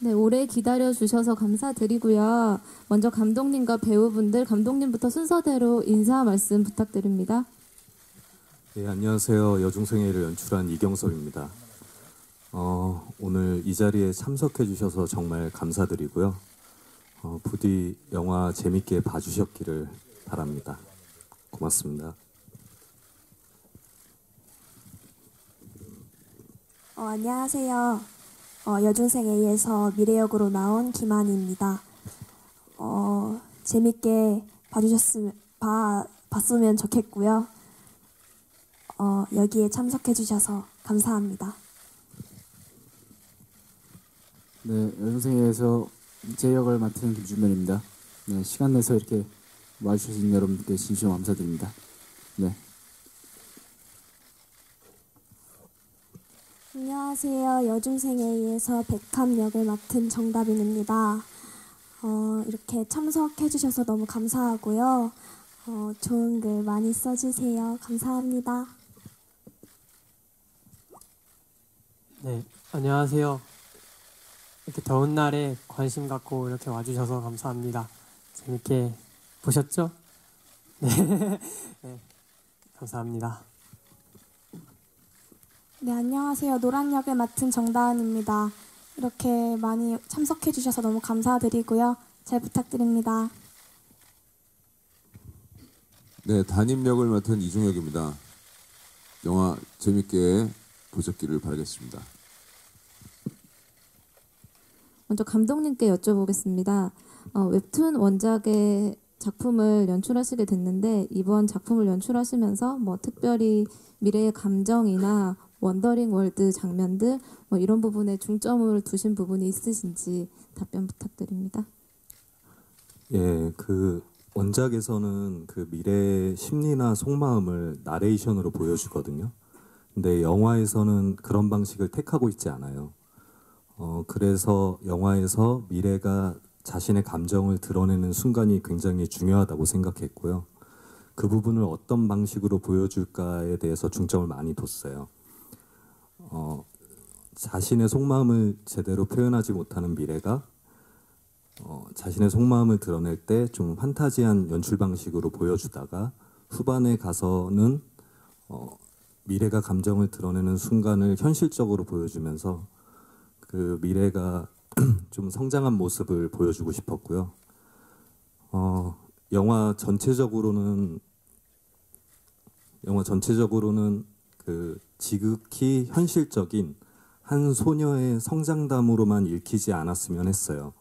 네, 오래 기다려주셔서 감사드리고요. 먼저 감독님과 배우분들, 감독님부터 순서대로 인사 말씀 부탁드립니다. 네, 안녕하세요. 여중생애를 연출한 이경섭입니다. 오늘 이 자리에 참석해 주셔서 정말 감사드리고요. 부디 영화 재밌게 봐주셨기를 바랍니다. 고맙습니다. 안녕하세요. 여중생 A에서 미래역으로 나온 김한희입니다. 재밌게 봤으면 좋겠고요. 여기에 참석해 주셔서 감사합니다. 네, 여중생 A에서 제 역을 맡은 김준면입니다. 네, 시간 내서 이렇게 와주신 여러분들께 진심으로 감사드립니다. 네. 안녕하세요. 여중생 A에서 백합 역을 맡은 정다빈입니다. 이렇게 참석해 주셔서 너무 감사하고요. 좋은 글 많이 써주세요. 감사합니다. 네, 안녕하세요. 이렇게 더운 날에 관심 갖고 이렇게 와주셔서 감사합니다. 재밌게 보셨죠? 네, 네, 감사합니다. 네, 안녕하세요. 노란 역을 맡은 정다은입니다. 이렇게 많이 참석해 주셔서 너무 감사드리고요. 잘 부탁드립니다. 네, 담임 역을 맡은 이중혁입니다. 영화 재밌게 보셨기를 바라겠습니다. 먼저 감독님께 여쭤보겠습니다. 웹툰 원작의 작품을 연출하시게 됐는데 이번 작품을 연출하시면서 특별히 미래의 감정이나 원더링 월드 장면들 이런 부분에 중점을 두신 부분이 있으신지 답변 부탁드립니다. 예, 그 원작에서는 그 미래의 심리나 속마음을 나레이션으로 보여주거든요. 근데 영화에서는 그런 방식을 택하고 있지 않아요. 그래서 영화에서 미래가 자신의 감정을 드러내는 순간이 굉장히 중요하다고 생각했고요. 그 부분을 어떤 방식으로 보여줄까에 대해서 중점을 많이 뒀어요. 자신의 속마음을 제대로 표현하지 못하는 미래가 자신의 속마음을 드러낼 때 좀 판타지한 연출 방식으로 보여주다가 후반에 가서는 미래가 감정을 드러내는 순간을 현실적으로 보여주면서 그 미래가 좀 성장한 모습을 보여주고 싶었고요. 영화 전체적으로는 그 지극히 현실적인 한 소녀의 성장담으로만 읽히지 않았으면 했어요.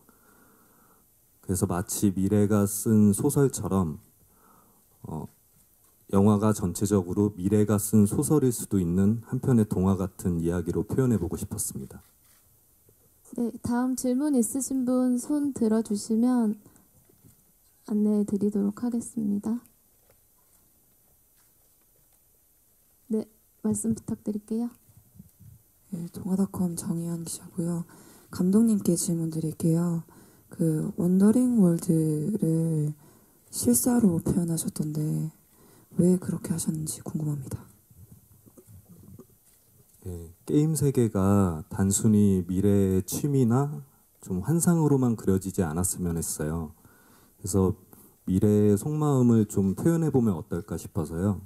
그래서 마치 미래가 쓴 소설처럼 영화가 전체적으로 미래가 쓴 소설일 수도 있는 한편의 동화 같은 이야기로 표현해보고 싶었습니다. 네, 다음 질문 있으신 분 손 들어주시면 안내해 드리도록 하겠습니다. 네, 말씀 부탁드릴게요. 네, 동아닷컴 정희연 기자고요. 감독님께 질문 드릴게요. 그 원더링 월드를 실사로 표현하셨던데 왜 그렇게 하셨는지 궁금합니다. 예, 게임 세계가 단순히 미래의 취미나 좀 환상으로만 그려지지 않았으면 했어요. 그래서 미래의 속마음을 좀 표현해보면 어떨까 싶어서요.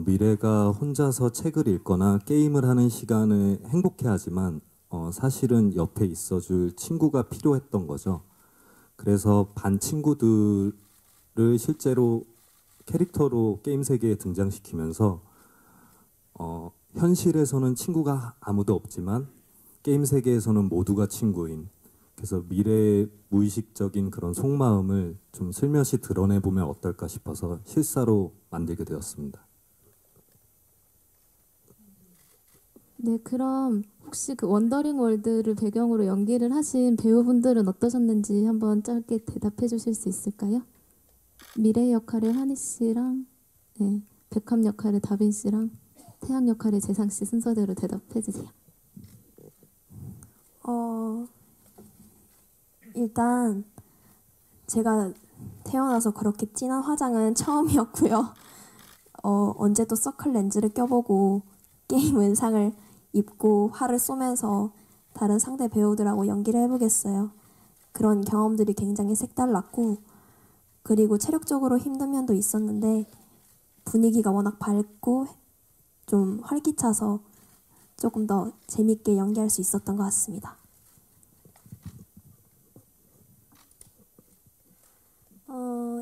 미래가 혼자서 책을 읽거나 게임을 하는 시간을 행복해하지만 사실은 옆에 있어줄 친구가 필요했던 거죠. 그래서 반 친구들을 실제로 캐릭터로 게임 세계에 등장시키면서 현실에서는 친구가 아무도 없지만 게임 세계에서는 모두가 친구인, 그래서 미래의 무의식적인 그런 속마음을 좀 슬며시 드러내보면 어떨까 싶어서 실사로 만들게 되었습니다. 네, 그럼 혹시 그 원더링 월드를 배경으로 연기를 하신 배우분들은 어떠셨는지 한번 짧게 대답해 주실 수 있을까요? 미래 역할의 한희 씨랑 백합 역할의 다빈 씨랑 태양 역할의 재상 씨 순서대로 대답해 주세요. 일단 제가 태어나서 그렇게 진한 화장은 처음이었고요. 언제 또 서클 렌즈를 껴보고 게임 의상을 입고 활을 쏘면서 다른 상대 배우들하고 연기를 해보겠어요. 그런 경험들이 굉장히 색달랐고, 그리고 체력적으로 힘든 면도 있었는데 분위기가 워낙 밝고 좀 활기차서 조금 더 재밌게 연기할 수 있었던 것 같습니다.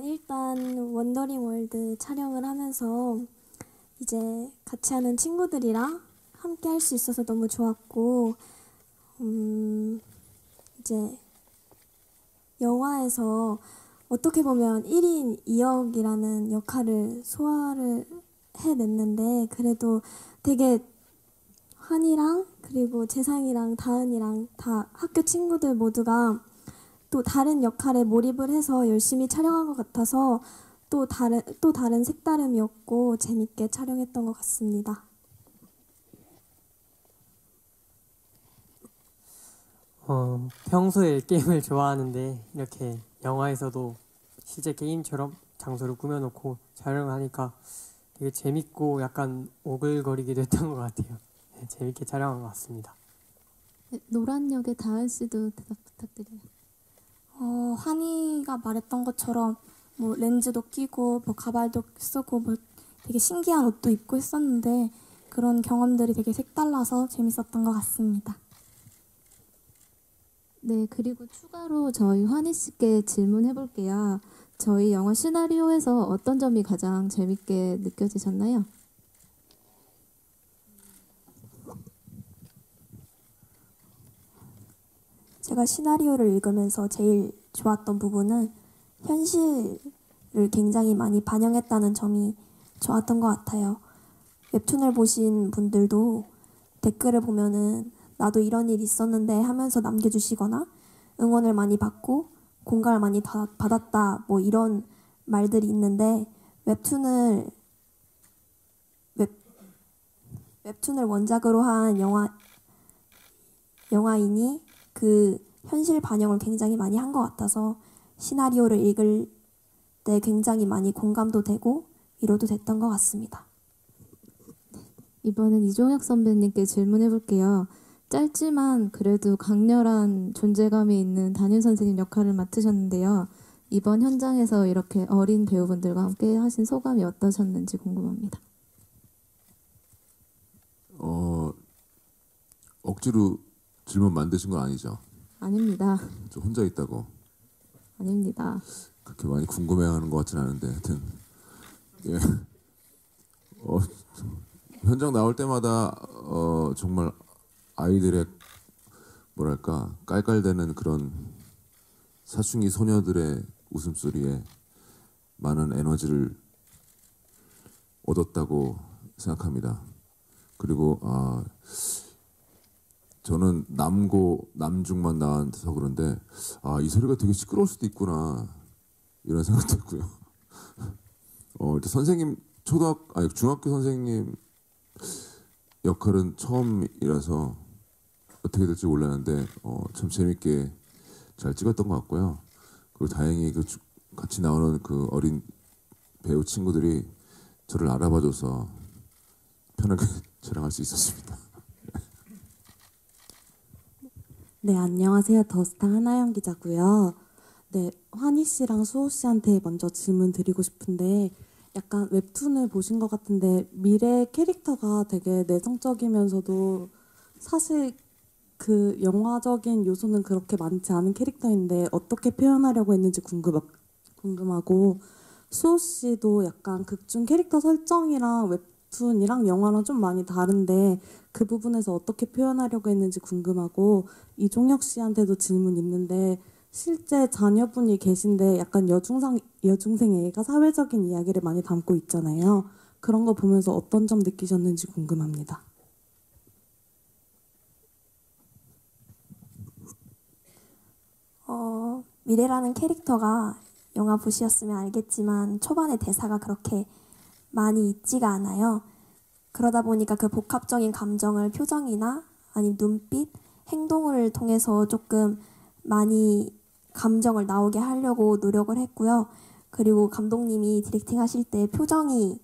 일단 원더링 월드 촬영을 하면서 이제 같이 하는 친구들이랑 함께 할 수 있어서 너무 좋았고, 이제 영화에서 어떻게 보면 1인 2역이라는 역할을 소화를 해냈는데, 그래도 되게 환이랑 그리고 재상이랑 다은이랑 다 학교 친구들 모두가 또 다른 역할에 몰입을 해서 열심히 촬영한 것 같아서 또 다른 색다름이었고 재밌게 촬영했던 것 같습니다. 평소에 게임을 좋아하는데 이렇게 영화에서도 실제 게임처럼 장소를 꾸며놓고 촬영을 하니까 되게 재밌고 약간 오글거리기도 했던 것 같아요. 네, 재밌게 촬영한 것 같습니다. 네, 노란 역의 다은 씨도 대답 부탁드려요. 환희가 말했던 것처럼 뭐 렌즈도 끼고 뭐 가발도 쓰고 뭐 되게 신기한 옷도 입고 했었는데 그런 경험들이 되게 색달라서 재밌었던 것 같습니다. 네, 그리고 추가로 저희 환희 씨께 질문해 볼게요. 저희 영화 시나리오에서 어떤 점이 가장 재밌게 느껴지셨나요? 제가 시나리오를 읽으면서 제일 좋았던 부분은 현실을 굉장히 많이 반영했다는 점이 좋았던 것 같아요. 웹툰을 보신 분들도 댓글을 보면은 나도 이런 일 있었는데 하면서 남겨주시거나 응원을 많이 받고 공감을 많이 받았다 뭐 이런 말들이 있는데 웹툰을 원작으로 한 영화이니 그 현실 반영을 굉장히 많이 한 것 같아서 시나리오를 읽을 때 굉장히 많이 공감도 되고 위로도 됐던 것 같습니다. 이번엔 이종혁 선배님께 질문해 볼게요. 짧지만 그래도 강렬한 존재감이 있는 담임 선생님 역할을 맡으셨는데요. 이번 현장에서 이렇게 어린 배우분들과 함께 하신 소감이 어떠셨는지 궁금합니다. 억지로 질문 만드신 건 아니죠? 아닙니다. 저 혼자 있다고 아닙니다. 그렇게 많이 궁금해하는 것 같진 않은데 하여튼 예. 현장 나올 때마다 정말 아이들의 뭐랄까 깔깔대는 그런 사춘기 소녀들의 웃음소리에 많은 에너지를 얻었다고 생각합니다. 그리고 저는 남중만 나와서 그런데 이 소리가 되게 시끄러울 수도 있구나 이런 생각도 했고요. 일단 선생님 중학교 선생님 역할은 처음이라서 어떻게 될지 몰랐는데 참 재밌게 잘 찍었던 것 같고요. 그리고 다행히 같이 나오는 그 어린 배우 친구들이 저를 알아봐줘서 편하게 촬영할 수 있었습니다. 네, 안녕하세요. 더스타 하나영 기자고요. 네, 환희 씨랑 수호 씨한테 먼저 질문 드리고 싶은데 약간 웹툰을 보신 것 같은데 미래 캐릭터가 되게 내성적이면서도 사실 그 영화적인 요소는 그렇게 많지 않은 캐릭터인데 어떻게 표현하려고 했는지 궁금하고 수호 씨도 약간 극중 캐릭터 설정이랑 웹툰이랑 영화랑 좀 많이 다른데 그 부분에서 어떻게 표현하려고 했는지 궁금하고 이종혁 씨한테도 질문 있는데 실제 자녀분이 계신데 약간 여중생 애가 사회적인 이야기를 많이 담고 있잖아요. 그런 거 보면서 어떤 점 느끼셨는지 궁금합니다. 미래라는 캐릭터가 영화 보셨으면 알겠지만 초반에 대사가 그렇게 많이 있지가 않아요. 그러다 보니까 그 복합적인 감정을 표정이나 아니면 눈빛, 행동을 통해서 조금 많이 감정을 나오게 하려고 노력을 했고요. 그리고 감독님이 디렉팅 하실 때 표정이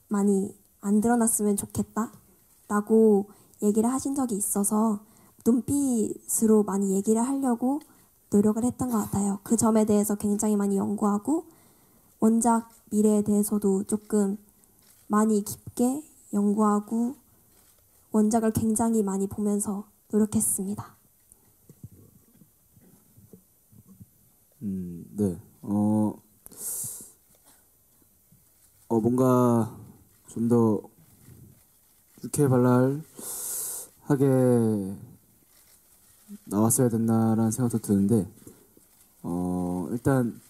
많이 안 드러났으면 좋겠다라고 얘기를 하신 적이 있어서 눈빛으로 많이 얘기를 하려고 노력을 했던 것 같아요. 그 점에 대해서 굉장히 많이 연구하고 원작 미래에 대해서도 조금 많이 깊게 연구하고 원작을 굉장히 많이 보면서 노력했습니다. 네. 뭔가 좀 더 유쾌발랄하게 나왔어야 됐나라는 생각도 드는데, 일단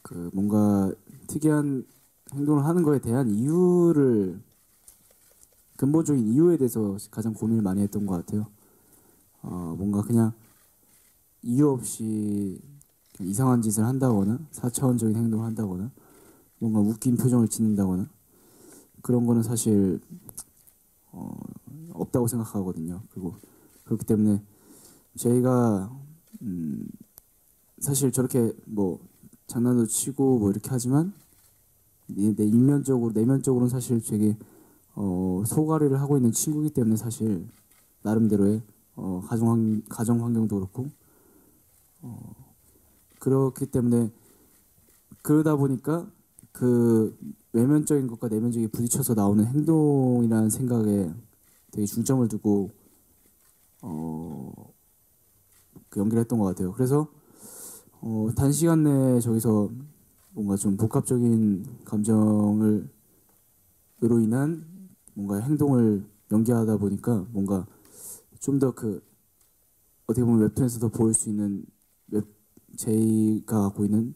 그 뭔가 특이한 행동을 하는 거에 대한 이유를, 근본적인 이유에 대해서 가장 고민을 많이 했던 것 같아요. 뭔가 그냥 이유 없이 그냥 이상한 짓을 한다거나 4차원적인 행동을 한다거나 뭔가 웃긴 표정을 짓는다거나 그런 거는 사실 없다고 생각하거든요. 그리고 그렇기 때문에 저희가 사실 저렇게 뭐 장난도 치고 뭐 이렇게 하지만 내면적으로는 사실 되게 소가리를 하고 있는 친구이기 때문에 사실 나름대로의 가정 환경도 그렇고 그렇기 때문에 그러다 보니까 그 외면적인 것과 내면적이 부딪혀서 나오는 행동이라는 생각에 되게 중점을 두고 그 연기를 했던 것 같아요. 그래서 단시간 내에 저기서 뭔가 좀 복합적인 감정으로 인한 뭔가 행동을 연기하다 보니까 뭔가 좀 더 그 어떻게 보면 웹툰에서도 보일 수 있는 제이가 갖고 있는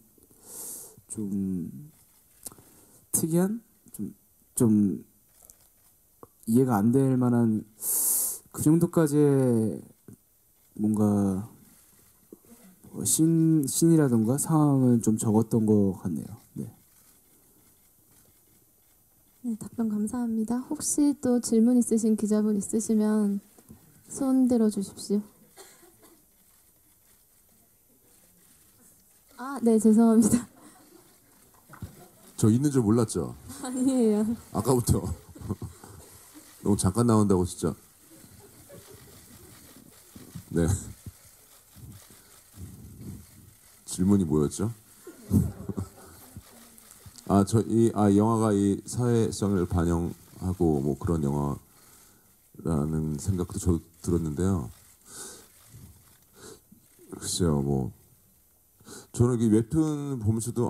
좀 특이한 좀 이해가 안 될 만한 그 정도까지의 뭔가 신이라던가 상황은 좀 적었던 것 같네요. 네. 네, 답변 감사합니다. 혹시 또 질문 있으신 기자분 있으시면 손 들어 주십시오. 네, 죄송합니다. 저 있는 줄 몰랐죠. 아니에요. 아까부터 너무 잠깐 나온다고 진짜. 네. 질문이 뭐였죠? 영화가 이 사회성을 반영하고 뭐 그런 영화라는 생각도 저도 들었는데요. 글쎄요, 뭐 저는 이 웹툰 보면서도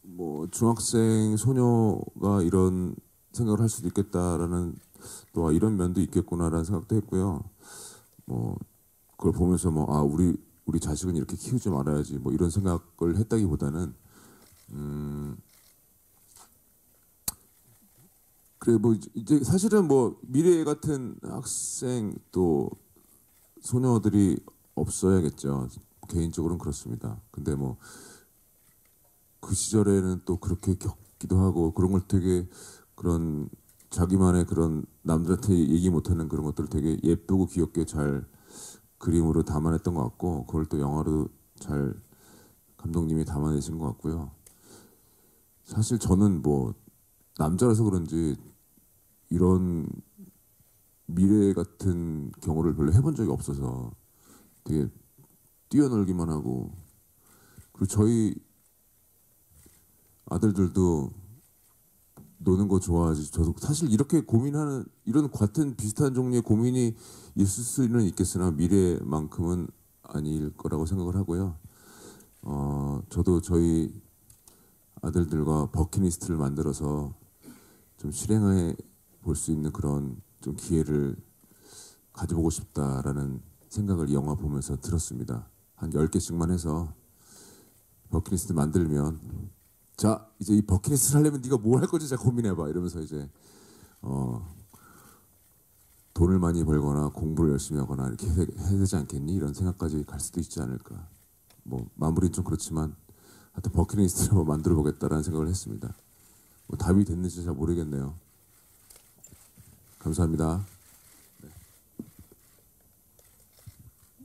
뭐 중학생 소녀가 이런 생각을 할 수도 있겠다라는 또 이런 면도 있겠구나라는 생각도 했고요. 뭐 그걸 보면서 뭐 우리 자식은 이렇게 키우지 말아야지 뭐 이런 생각을 했다기보다는 그래 뭐 이제 사실은 뭐 미래 같은 학생 또 소녀들이 없어야겠죠. 개인적으로는 그렇습니다. 근데 뭐 그 시절에는 또 그렇게 겪기도 하고 그런 걸 되게 그런 자기만의 그런 남들한테 얘기 못하는 그런 것들을 되게 예쁘고 귀엽게 잘 그림으로 담아냈던 것 같고 그걸 또 영화로 잘 감독님이 담아내신 것 같고요. 사실 저는 뭐 남자라서 그런지 이런 미래 같은 경우를 별로 해본 적이 없어서 되게 뛰어놀기만 하고 그리고 저희 아들들도 노는 거 좋아하지. 저도 사실 이렇게 고민하는 이런 같은 비슷한 종류의 고민이 있을 수는 있겠으나 미래만큼은 아닐 거라고 생각을 하고요. 저도 저희 아들들과 버킷리스트를 만들어서 좀 실행해 볼 수 있는 그런 좀 기회를 가져보고 싶다라는 생각을 이 영화 보면서 들었습니다. 한 10개씩만 해서 버킷리스트 만들면 자 이제 이 버킷리스트를 하려면 네가 뭘 할 건지 잘 고민해봐 이러면서 이제 돈을 많이 벌거나 공부를 열심히 하거나 이렇게 해야 되지 않겠니? 이런 생각까지 갈 수도 있지 않을까. 뭐 마무리는 좀 그렇지만 하여튼 버킷리스트를 한번 만들어 보겠다라는 생각을 했습니다. 뭐 답이 됐는지 잘 모르겠네요. 감사합니다.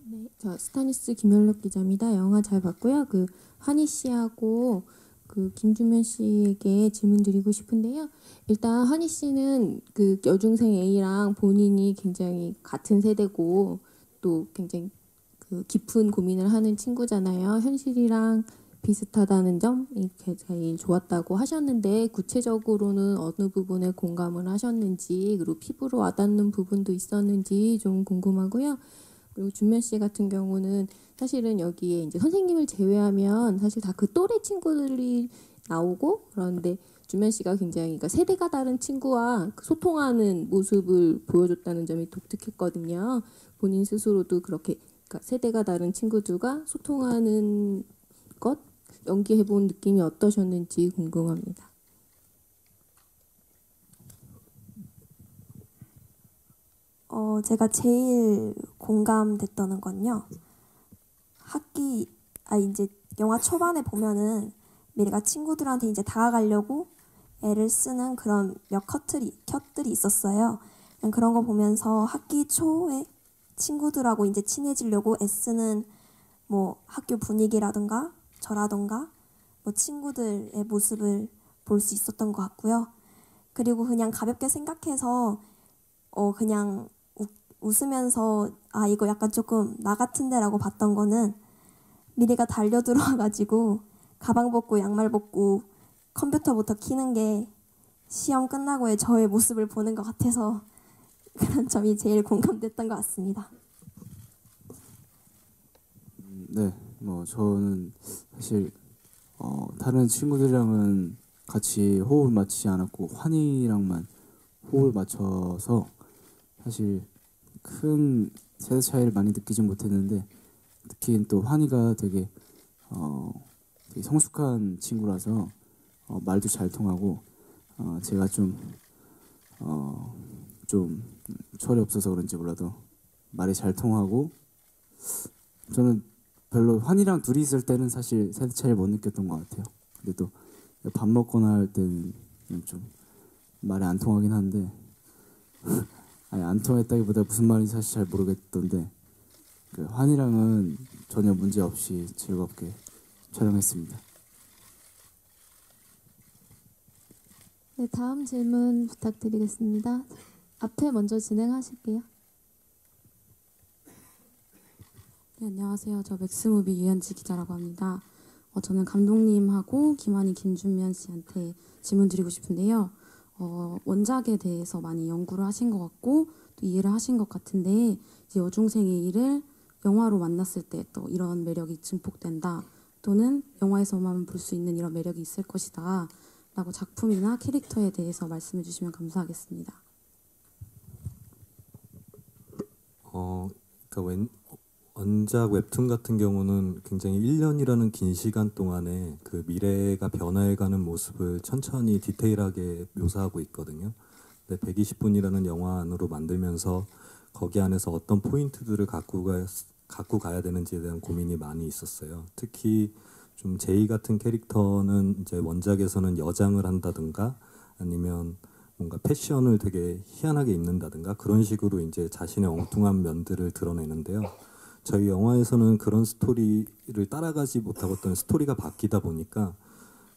네, 저 스타니스 김연록 기자입니다. 영화 잘 봤고요. 그 환희 씨하고 그 김주면 씨에게 질문 드리고 싶은데요. 일단 한희 씨는 그 여중생 A랑 본인이 굉장히 같은 세대고 또 굉장히 그 깊은 고민을 하는 친구잖아요. 현실이랑 비슷하다는 점이 제일 좋았다고 하셨는데 구체적으로는 어느 부분에 공감을 하셨는지 그리고 피부로 와닿는 부분도 있었는지 좀 궁금하고요. 그리고 준면 씨 같은 경우는 사실은 여기에 이제 선생님을 제외하면 사실 다 그 또래 친구들이 나오고 그런데 준면 씨가 굉장히 그러니까 세대가 다른 친구와 소통하는 모습을 보여줬다는 점이 독특했거든요. 본인 스스로도 그렇게 그러니까 세대가 다른 친구들과 소통하는 것 연기해본 느낌이 어떠셨는지 궁금합니다. 제가 제일 공감됐던 건요. 이제 영화 초반에 보면은 미래가 친구들한테 이제 다가가려고 애를 쓰는 그런 몇 컷들이 있었어요. 그런 거 보면서 학기 초에 친구들하고 이제 친해지려고 애쓰는 뭐 학교 분위기라든가 저라든가 뭐 친구들의 모습을 볼 수 있었던 것 같고요. 그리고 그냥 가볍게 생각해서 그냥 웃으면서 이거 약간 조금 나 같은데라고 봤던 거는 미래가 달려 들어와가지고 가방 벗고 양말 벗고 컴퓨터부터 켜는 게 시험 끝나고의 저의 모습을 보는 것 같아서 그런 점이 제일 공감됐던 것 같습니다. 네, 뭐 저는 사실 다른 친구들이랑은 같이 호흡을 맞추지 않았고 환희랑만 호흡을 맞춰서 사실 큰 세대 차이를 많이 느끼지 못했는데 특히 또 환희가 되게 성숙한 친구라서 말도 잘 통하고 제가 좀 철이 없어서 그런지 몰라도 말이 잘 통하고 저는 별로 환희랑 둘이 있을 때는 사실 세대 차이를 못 느꼈던 것 같아요. 근데 또 밥 먹거나 할 때는 좀 말이 안 통하긴 한데 아니 안 통했다기보다 무슨 말인지 사실 잘 모르겠던데 그 환희랑은 전혀 문제 없이 즐겁게 촬영했습니다. 네, 다음 질문 부탁드리겠습니다. 앞에 먼저 진행하실게요. 네, 안녕하세요. 저 맥스무비 유현지 기자라고 합니다. 저는 감독님하고 김한희, 김준면 씨한테 질문 드리고 싶은데요. 원작에 대해서 많이 연구를 하신 것 같고 또 이해를 하신 것 같은데 이제 여중생의 일을 영화로 만났을 때 또 이런 매력이 증폭된다 또는 영화에서만 볼 수 있는 이런 매력이 있을 것이다 라고 작품이나 캐릭터에 대해서 말씀해 주시면 감사하겠습니다. 그러니까 원작 웹툰 같은 경우는 굉장히 1년이라는 긴 시간 동안에 그 미래가 변화해가는 모습을 천천히 디테일하게 묘사하고 있거든요. 근데 120분이라는 영화 안으로 만들면서 거기 안에서 어떤 포인트들을 갖고 가야 되는지에 대한 고민이 많이 있었어요. 특히 좀 제이 같은 캐릭터는 이제 원작에서는 여장을 한다든가 아니면 뭔가 패션을 되게 희한하게 입는다든가 그런 식으로 이제 자신의 엉뚱한 면들을 드러내는데요. 저희 영화에서는 그런 스토리를 따라가지 못하고 어떤 스토리가 바뀌다 보니까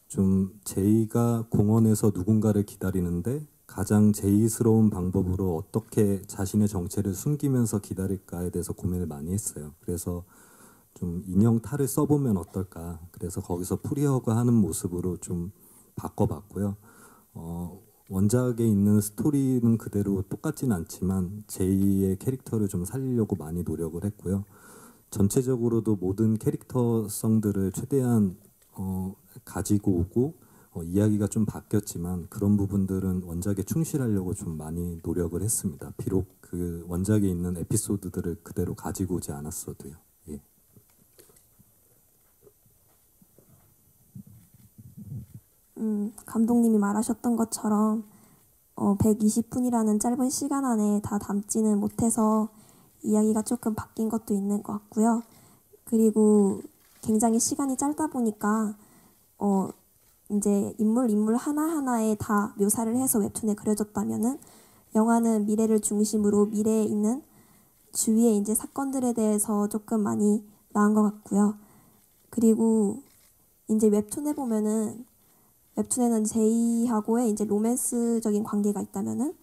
좀 제이가 공원에서 누군가를 기다리는데 가장 제이스러운 방법으로 어떻게 자신의 정체를 숨기면서 기다릴까에 대해서 고민을 많이 했어요. 그래서 좀 인형 탈을 써보면 어떨까. 그래서 거기서 프리허가 하는 모습으로 좀 바꿔봤고요. 원작에 있는 스토리는 그대로 똑같진 않지만 제이의 캐릭터를 좀 살리려고 많이 노력을 했고요. 전체적으로도 모든 캐릭터성들을 최대한 가지고 오고 이야기가 좀 바뀌었지만 그런 부분들은 원작에 충실하려고 좀 많이 노력을 했습니다. 비록 그 원작에 있는 에피소드들을 그대로 가지고 오지 않았어도요. 예. 감독님이 말하셨던 것처럼 120분이라는 짧은 시간 안에 다 담지는 못해서 이야기가 조금 바뀐 것도 있는 것 같고요. 그리고 굉장히 시간이 짧다 보니까 이제 인물 하나하나에 다 묘사를 해서 웹툰에 그려졌다면은 영화는 미래를 중심으로 미래에 있는 주위에 이제 사건들에 대해서 조금 많이 나은 것 같고요. 그리고 이제 웹툰에 보면은 웹툰에는 제이하고의 이제 로맨스적인 관계가 있다면은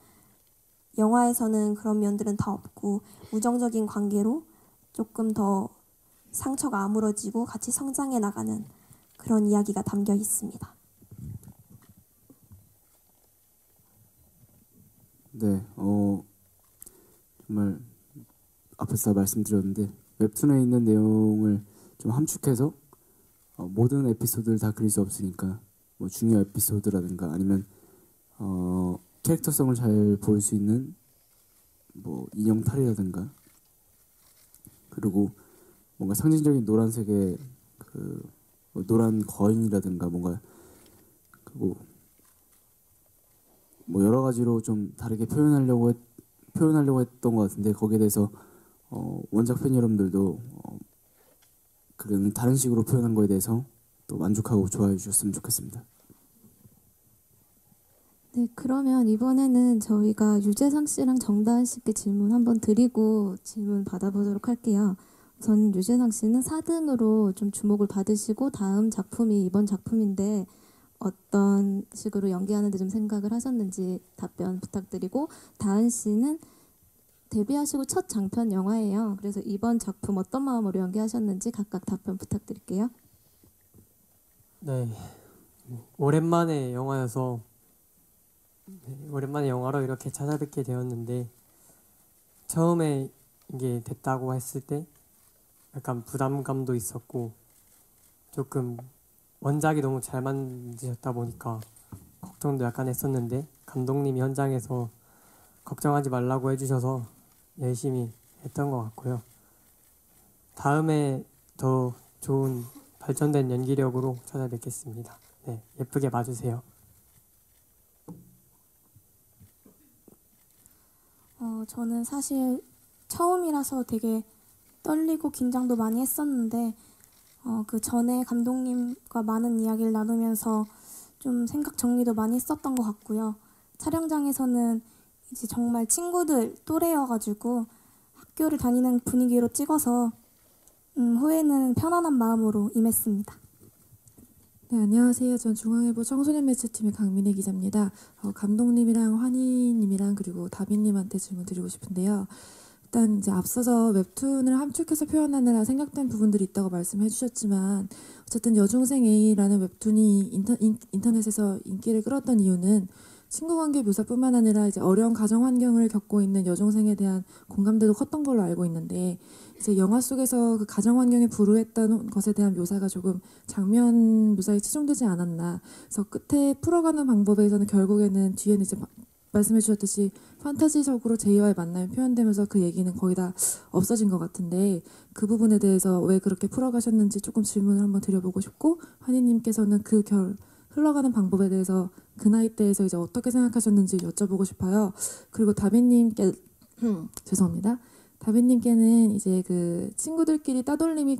영화에서는 그런 면들은 다 없고 우정적인 관계로 조금 더 상처가 아물어지고 같이 성장해 나가는 그런 이야기가 담겨 있습니다. 네, 정말 앞에서 말씀드렸는데 웹툰에 있는 내용을 좀 함축해서 모든 에피소드를 다 그릴 수 없으니까 뭐 중요 에피소드라든가 아니면 캐릭터성을 잘 보일 수 있는 뭐 인형 탈이라든가 그리고 뭔가 상징적인 노란색의 뭐 노란 거인이라든가 뭔가 그리고 뭐 여러 가지로 좀 다르게 표현하려고 했던 것 같은데 거기에 대해서 원작 팬 여러분들도 그런 다른 식으로 표현한 거에 대해서 또 만족하고 좋아해 주셨으면 좋겠습니다. 네, 그러면 이번에는 저희가 유재상 씨랑 정다은 씨께 질문 한번 드리고 질문 받아보도록 할게요. 우선 유재상 씨는 4등으로 좀 주목을 받으시고 다음 작품이 이번 작품인데 어떤 식으로 연기하는데 좀 생각을 하셨는지 답변 부탁드리고, 다은 씨는 데뷔하시고 첫 장편 영화예요. 그래서 이번 작품 어떤 마음으로 연기하셨는지 각각 답변 부탁드릴게요. 네, 오랜만에 영화여서 오랜만에 영화로 이렇게 찾아뵙게 되었는데 처음에 이게 됐다고 했을 때 약간 부담감도 있었고 조금 원작이 너무 잘 만드셨다 보니까 걱정도 약간 했었는데 감독님이 현장에서 걱정하지 말라고 해주셔서 열심히 했던 것 같고요. 다음에 더 좋은 발전된 연기력으로 찾아뵙겠습니다. 네, 예쁘게 봐주세요. 저는 사실 처음이라서 되게 떨리고 긴장도 많이 했었는데 그 전에 감독님과 많은 이야기를 나누면서 좀 생각 정리도 많이 했었던 것 같고요. 촬영장에서는 이제 정말 친구들 또래여가지고 학교를 다니는 분위기로 찍어서 후회는 편안한 마음으로 임했습니다. 네, 안녕하세요. 전 중앙일보 청소년 매체팀의 강민혜 기자입니다. 감독님이랑 환희님이랑 그리고 다빈님한테 질문 드리고 싶은데요. 일단 이제 앞서서 웹툰을 함축해서 표현하느라 생략된 부분들이 있다고 말씀해 주셨지만 어쨌든 여중생 A라는 웹툰이 인터넷에서 인기를 끌었던 이유는 친구 관계 묘사뿐만 아니라 이제 어려운 가정 환경을 겪고 있는 여중생에 대한 공감대도 컸던 걸로 알고 있는데 이제 영화 속에서 그 가정 환경에 불우했던 것에 대한 묘사가 조금 장면 묘사에 치중되지 않았나. 그래서 끝에 풀어가는 방법에서는 결국에는 뒤에는 이제 말씀해 주셨듯이 판타지적으로 제이와의 만남이 표현되면서 그 얘기는 거의 다 없어진 것 같은데 그 부분에 대해서 왜 그렇게 풀어가셨는지 조금 질문을 한번 드려보고 싶고, 환희님께서는 그 흘러가는 방법에 대해서 그 나이 때에서 이제 어떻게 생각하셨는지 여쭤보고 싶어요. 그리고 다빈님께 죄송합니다. 다빈님께는 이제 그 친구들끼리 따돌림이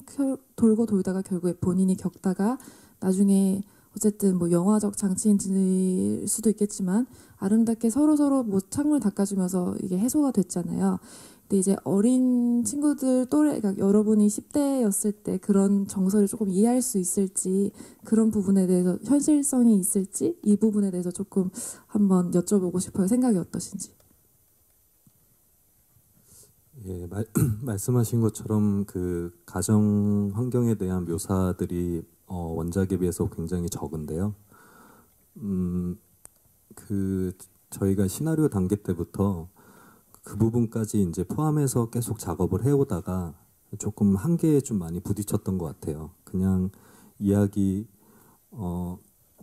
돌고 돌다가 결국에 본인이 겪다가 나중에 어쨌든 뭐 영화적 장치인지일 수도 있겠지만 아름답게 서로 뭐 창문을 닦아주면서 이게 해소가 됐잖아요. 근데 이제 어린 친구들 또래, 그러니까 여러분이 10대였을 때 그런 정서를 조금 이해할 수 있을지, 그런 부분에 대해서 현실성이 있을지 이 부분에 대해서 조금 한번 여쭤보고 싶어요. 생각이 어떠신지. 예, 말씀하신 것처럼 그 가정 환경에 대한 묘사들이 원작에 비해서 굉장히 적은데요. 그 저희가 시나리오 단계 때부터 그 부분까지 이제 포함해서 계속 작업을 해오다가 조금 한계에 좀 많이 부딪혔던 것 같아요. 그냥 이야기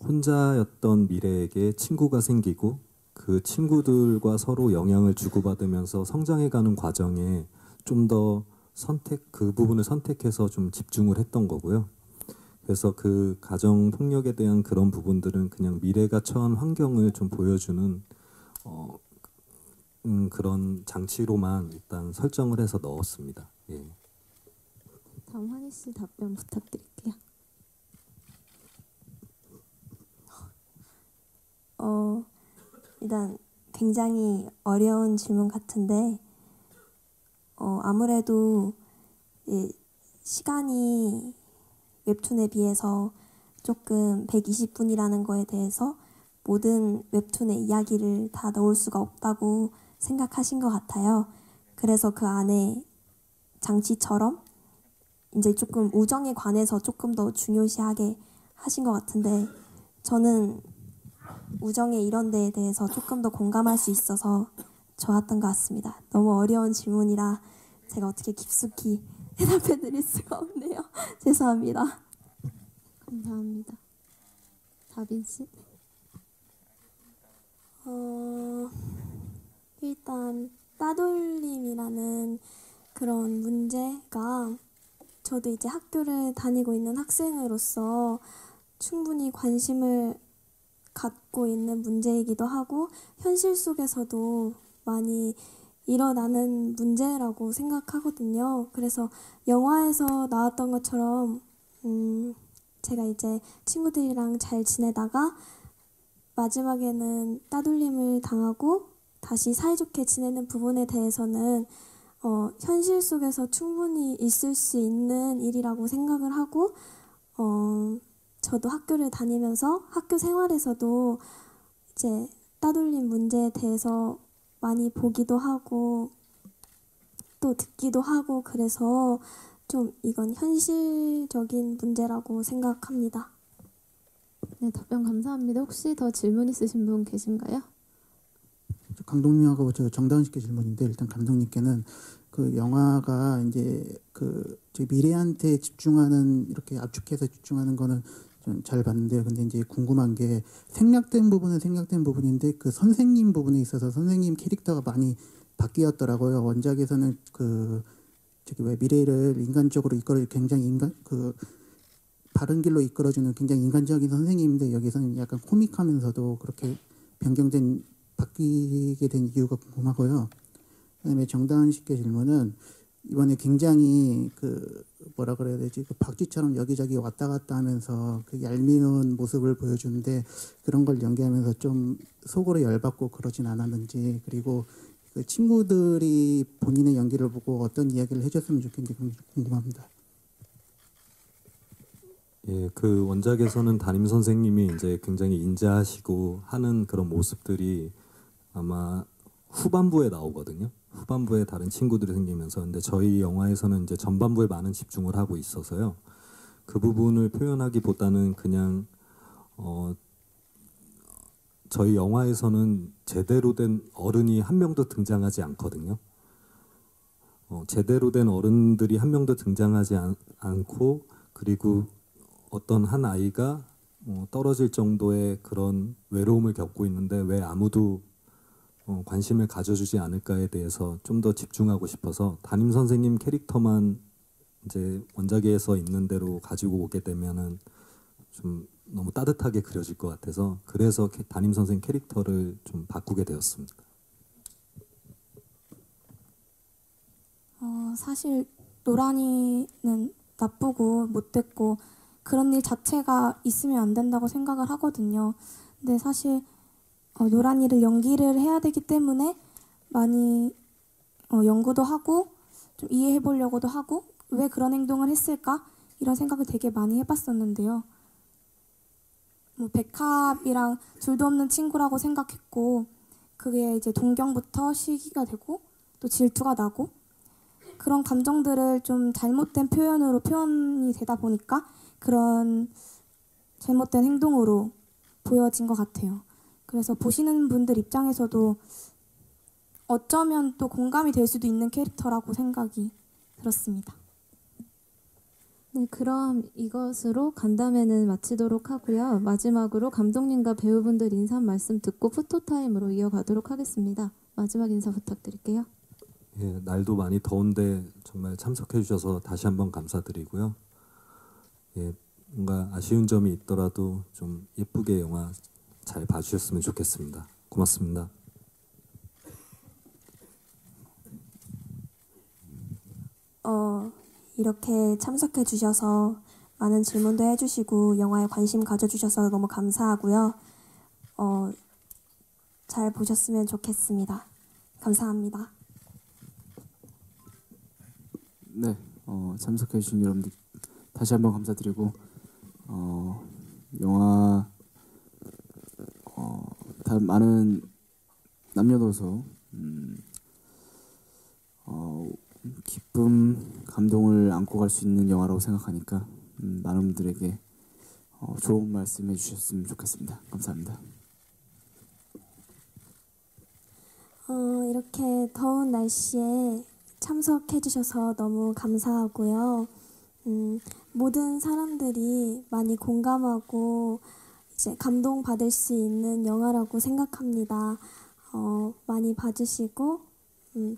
혼자였던 미래에게 친구가 생기고 그 친구들과 서로 영향을 주고받으면서 성장해가는 과정에 좀 더 그 부분을 선택해서 좀 집중을 했던 거고요. 그래서 그 가정 폭력에 대한 그런 부분들은 그냥 미래가 처한 환경을 좀 보여주는 그런 장치로만 일단 설정을 해서 넣었습니다. 예. 다음 환희 씨 답변 부탁드릴게요. 일단 굉장히 어려운 질문 같은데 아무래도 시간이 웹툰에 비해서 조금 120분이라는 거에 대해서 모든 웹툰의 이야기를 다 넣을 수가 없다고 생각하신 것 같아요. 그래서 그 안에 장치처럼 이제 조금 우정에 관해서 조금 더 중요시하게 하신 것 같은데 저는 우정의 이런 데에 대해서 조금 더 공감할 수 있어서 좋았던 것 같습니다. 너무 어려운 질문이라 제가 어떻게 깊숙이 대답해 드릴 수가 없네요. 죄송합니다. 감사합니다. 다빈 씨. 일단 따돌림이라는 그런 문제가 저도 이제 학교를 다니고 있는 학생으로서 충분히 관심을 갖고 있는 문제이기도 하고 현실 속에서도 많이 일어나는 문제라고 생각하거든요. 그래서 영화에서 나왔던 것처럼 제가 이제 친구들이랑 잘 지내다가 마지막에는 따돌림을 당하고 다시 사이좋게 지내는 부분에 대해서는 현실 속에서 충분히 있을 수 있는 일이라고 생각을 하고 저도 학교를 다니면서 학교 생활에서도 이제 따돌림 문제에 대해서 많이 보기도 하고 또 듣기도 하고 그래서 좀 이건 현실적인 문제라고 생각합니다. 네, 답변 감사합니다. 혹시 더 질문 있으신 분 계신가요? 감독님하고 저 정다은 씨께 질문인데 일단 감독님께는 그 영화가 이제 그 미래한테 집중하는 이렇게 압축해서 집중하는 거는 좀 잘 봤는데요. 근데 이제 궁금한 게 생략된 부분은 생략된 부분인데 그 선생님 부분에 있어서 선생님 캐릭터가 많이 바뀌었더라고요. 원작에서는 그 저기 왜 미래를 인간적으로 이끌어 굉장히 바른 길로 이끌어주는 굉장히 인간적인 선생님인데 여기서는 약간 코믹하면서도 그렇게 변경된 바뀌게 된 이유가 궁금하고요. 그다음에 정다은 씨께 질문은 이번에 굉장히 그 뭐라 그래야 되지 그 박쥐처럼 여기저기 왔다 갔다 하면서 그 얄미운 모습을 보여주는데 그런 걸 연기하면서 좀 속으로 열받고 그러진 않았는지 그리고 그 친구들이 본인의 연기를 보고 어떤 이야기를 해줬으면 좋겠는지 궁금합니다. 예, 그 원작에서는 담임 선생님이 이제 굉장히 인자하시고 하는 그런 모습들이 아마 후반부에 나오거든요. 후반부에 다른 친구들이 생기면서 근데 저희 영화에서는 이제 전반부에 많은 집중을 하고 있어서요. 그 부분을 표현하기보다는 그냥 저희 영화에서는 제대로 된 어른이 한 명도 등장하지 않거든요. 제대로 된 어른들이 한 명도 등장하지 않고 그리고 어떤 한 아이가 떨어질 정도의 그런 외로움을 겪고 있는데 왜 아무도 관심을 가져주지 않을까에 대해서 좀 더 집중하고 싶어서 담임 선생님 캐릭터만 이제 원작에서 있는 대로 가지고 오게 되면은 좀 너무 따뜻하게 그려질 것 같아서 그래서 담임 선생님 캐릭터를 좀 바꾸게 되었습니다. 사실 노란이는 나쁘고 못됐고 그런 일 자체가 있으면 안 된다고 생각을 하거든요. 근데 사실 노란이를 연기를 해야 되기 때문에 많이 연구도 하고 좀 이해해 보려고도 하고 왜 그런 행동을 했을까 이런 생각을 되게 많이 해봤었는데요. 뭐 백합이랑 둘도 없는 친구라고 생각했고 그게 이제 동경부터 시기가 되고 또 질투가 나고 그런 감정들을 좀 잘못된 표현으로 표현이 되다 보니까 그런 잘못된 행동으로 보여진 것 같아요. 그래서 보시는 분들 입장에서도 어쩌면 또 공감이 될 수도 있는 캐릭터라고 생각이 들었습니다. 네, 그럼 이것으로 간담회는 마치도록 하고요. 마지막으로 감독님과 배우분들 인사 말씀 듣고 포토타임으로 이어가도록 하겠습니다. 마지막 인사 부탁드릴게요. 예, 날도 많이 더운데 정말 참석해 주셔서 다시 한번 감사드리고요. 예, 뭔가 아쉬운 점이 있더라도 좀 예쁘게 영화 잘 봐주셨으면 좋겠습니다. 고맙습니다. 이렇게 참석해 주셔서 많은 질문도 해주시고 영화에 관심 가져주셔서 너무 감사하고요. 잘 보셨으면 좋겠습니다. 감사합니다. 네, 참석해 주신 여러분들 다시 한번 감사드리고 영화 다른 많은 남녀노소 기쁨, 감동을 안고 갈 수 있는 영화라고 생각하니까 많은 분들에게 좋은 말씀 해주셨으면 좋겠습니다. 감사합니다. 이렇게 더운 날씨에 참석해 주셔서 너무 감사하고요. 모든 사람들이 많이 공감하고 이제 감동받을 수 있는 영화라고 생각합니다. 많이 봐주시고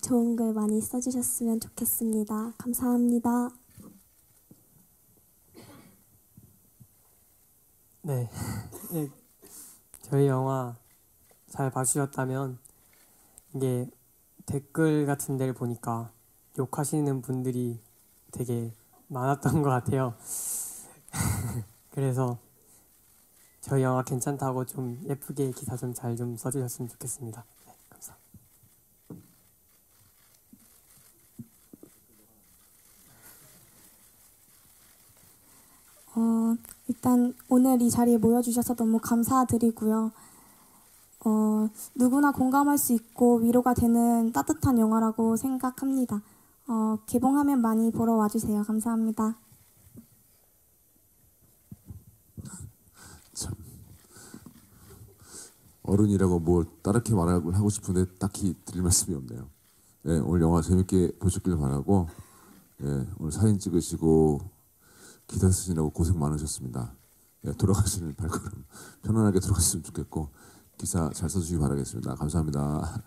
좋은 글 많이 써주셨으면 좋겠습니다. 감사합니다. 네. 예, 저희 영화 잘 봐주셨다면 이게 댓글 같은 데를 보니까 욕하시는 분들이 되게 많았던 것 같아요. 그래서 저희 영화 괜찮다고 좀 예쁘게 기사 좀 잘 좀 써주셨으면 좋겠습니다. 네, 감사합니다. 일단 오늘 이 자리에 모여주셔서 너무 감사드리고요. 누구나 공감할 수 있고 위로가 되는 따뜻한 영화라고 생각합니다. 개봉하면 많이 보러 와주세요. 감사합니다. 참 어른이라고 뭐 다르게 말을 하고 싶은데 딱히 드릴 말씀이 없네요. 네, 오늘 영화 재밌게 보셨길 바라고 네, 오늘 사진 찍으시고 기사 쓰시느라고 고생 많으셨습니다. 네, 돌아가시는 발걸음 편안하게 돌아가셨으면 좋겠고 기사 잘 써주시기 바라겠습니다. 감사합니다.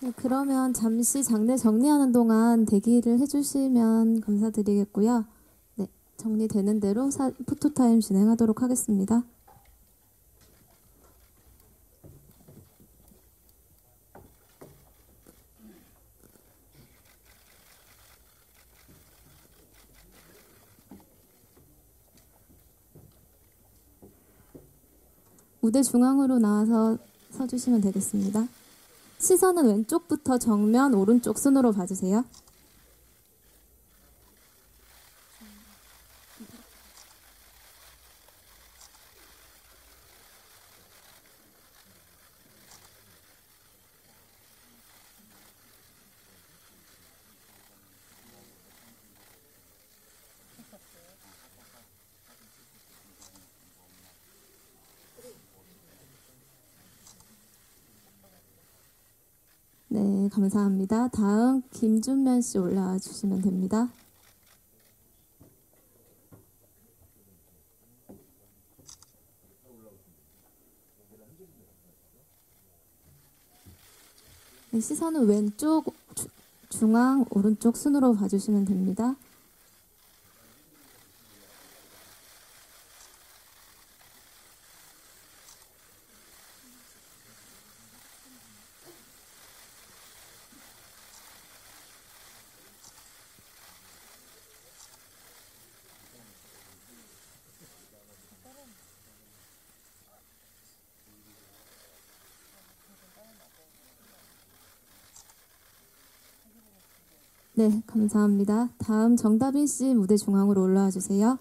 네, 그러면 잠시 장례 정리하는 동안 대기를 해주시면 감사드리겠고요. 네, 정리되는 대로 포토타임 진행하도록 하겠습니다. 무대 중앙으로 나와서 서주시면 되겠습니다. 시선은 왼쪽부터 정면, 오른쪽 순으로 봐주세요. 네, 감사합니다. 다음 김준면 씨 올라와 주시면 됩니다. 네, 시선은 왼쪽, 중앙, 오른쪽 순으로 봐주시면 됩니다. 네, 감사합니다. 다음 정다빈 씨 무대 중앙으로 올라와 주세요.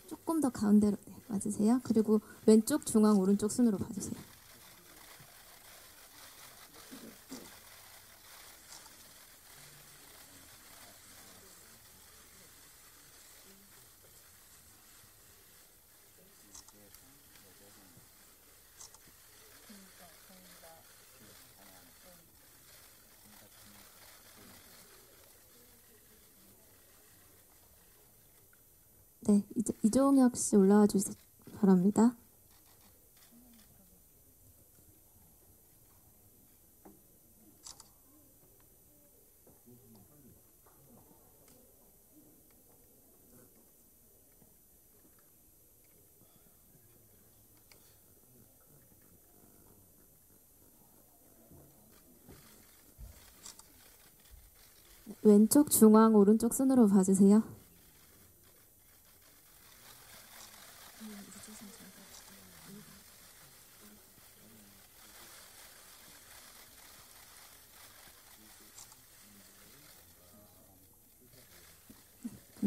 조금 더 가운데로 와주세요. 그리고 왼쪽, 중앙, 오른쪽 순으로 봐주세요. 네, 이제 이종혁 씨 올라와 주시기 바랍니다. 왼쪽, 중앙, 오른쪽 순으로 봐주세요.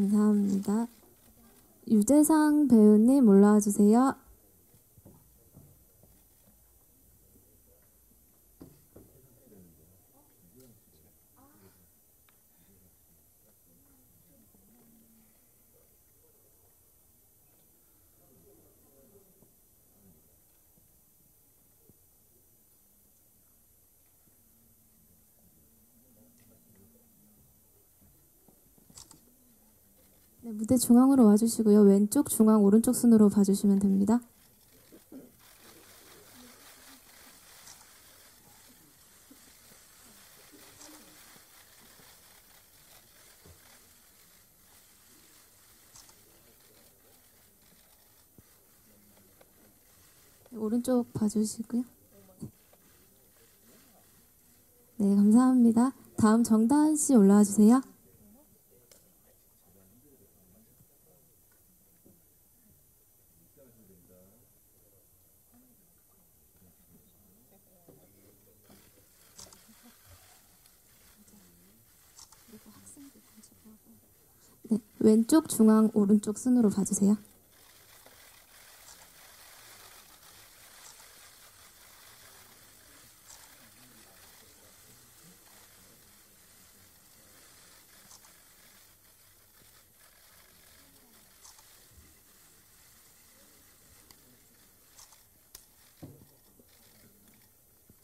감사합니다. 유재상 배우님 올라와 주세요. 네, 무대 중앙으로 와주시고요. 왼쪽, 중앙, 오른쪽 순으로 봐주시면 됩니다. 네, 오른쪽 봐주시고요. 네, 감사합니다. 다음 정다은 씨 올라와 주세요. 네, 왼쪽, 중앙, 오른쪽 순으로 봐주세요.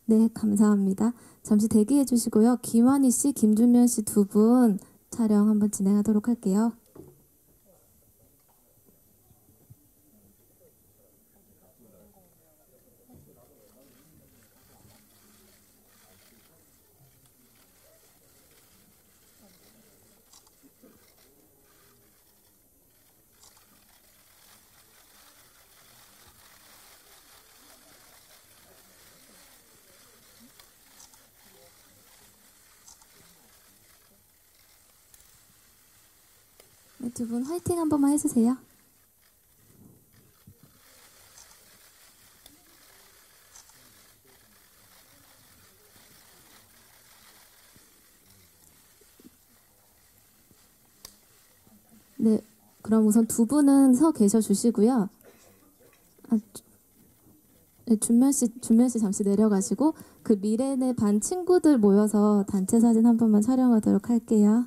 네, 감사합니다. 잠시 대기해 주시고요. 김환희 씨, 김준면 씨 두 분 촬영 한번 진행하도록 할게요. 네, 두 분 화이팅 한 번만 해주세요. 네, 그럼 우선 두 분은 서 계셔 주시고요. 네, 준면 씨 잠시 내려가시고 그 미래네 반 친구들 모여서 단체 사진 한 번만 촬영하도록 할게요.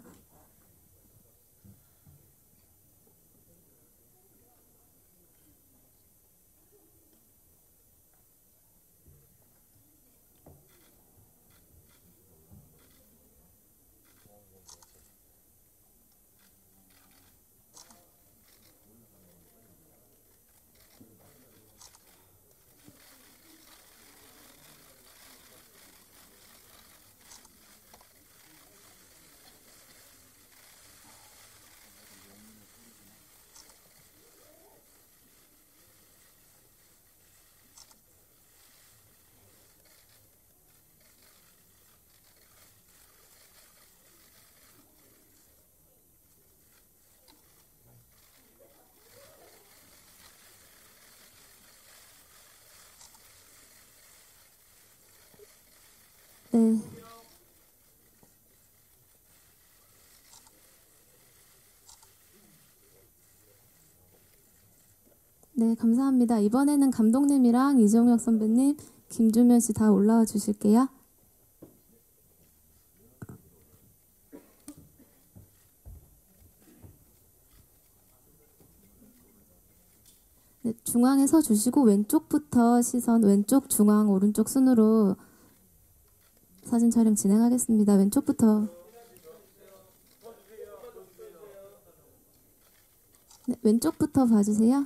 네. 네, 감사합니다. 이번에는 감독님이랑 이종혁 선배님, 김준면 씨 다 올라와 주실게요. 네, 중앙에 서 주시고 왼쪽부터 시선 왼쪽, 중앙, 오른쪽 순으로 사진 촬영 진행하겠습니다. 왼쪽부터. 네, 왼쪽부터 봐주세요.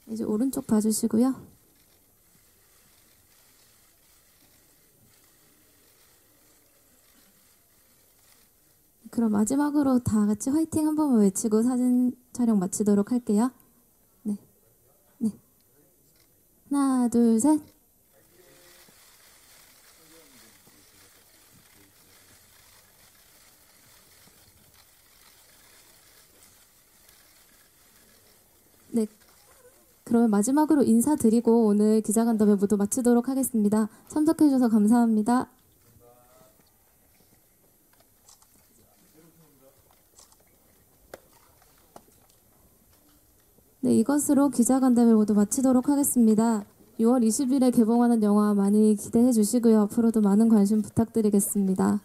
이제 오른쪽 봐주시고요. 그럼 마지막으로 다 같이 화이팅 한 번만 외치고 사진 촬영 마치도록 할게요. 네. 네. 하나, 둘, 셋. 네, 그러면 마지막으로 인사드리고 오늘 기자간담회 모두 마치도록 하겠습니다. 참석해 주셔서 감사합니다. 네, 이것으로 기자간담회 모두 마치도록 하겠습니다. 6월 20일에 개봉하는 영화 많이 기대해 주시고요. 앞으로도 많은 관심 부탁드리겠습니다.